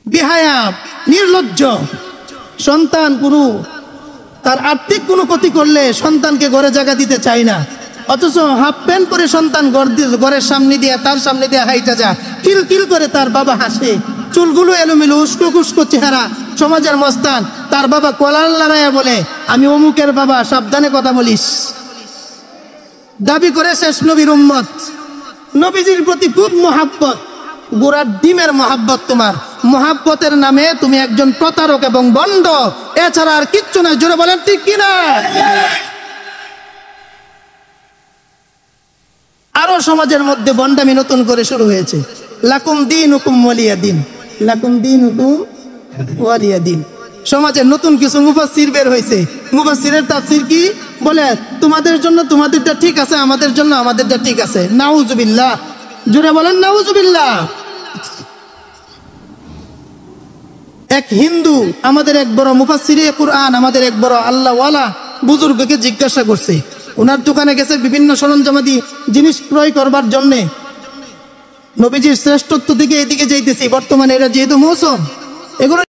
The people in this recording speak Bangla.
বেহায়া, নির্লজ্জ। সন্তান কোনো তার আর্থিক কোনো ক্ষতি করলে সন্তানকে ঘরে জায়গা দিতে চায় না, অথচ হাফ প্যান্ট পরে সন্তান ঘরের সামনে দিয়ে তার সামনে দিয়ে হাইটা যা, কিল কিল করে তার বাবা হাসে, চুলগুলো এলোমেলো, উস্কো কুস্কো চেহারা, সমাজের মস্তান। তার বাবা কলার লড়াইয়া বলে, আমি অমুকের বাবা, সাবধানে কথা বলিস। দাবি করে শেষ নবীর উম্মত, নবীজির প্রতি খুব মহাব্বত, গোড়ার ডিমের মহাব্বত। তোমার মহাব্বতের নামে তুমি একজন প্রতারক এবং বন্ড, এছাড়া আর কিচ্ছু নয়। জোরে বলেন ঠিক কিনা? আরো সমাজের মধ্যে বন্ডামি নতুন করে শুরু হয়েছে। লাকুম দীনুকুম ওয়ালিয়া দিন, লাকুম দীনুকুম ওয়ালিয়া দিন। সমাজের নতুন কিছু মুফাসসির বের হয়েছে। মুফাসসিরের তাফসীর কি বলে? তোমাদের জন্য তোমাদেরটা ঠিক আছে, আমাদের জন্য আমাদেরটা ঠিক আছে। নাউজুবিল্লাহ। জোরে বলেন নাউজুবিল্লাহ। এক হিন্দু আমাদের এক বড় মুফাসসিরে কুরআন, আমাদের এক বড় আল্লাহওয়ালা বুজুর্গকে জিজ্ঞাসা করছে, ওনার দোকানে গেছে বিভিন্ন সরঞ্জামাদি জিনিস ক্রয় করবার জন্যে। নবীজির শ্রেষ্ঠত্ব দিকে এদিকে যাইতেছি, বর্তমানে এরা যেহেতু মৌসুম, এগুলো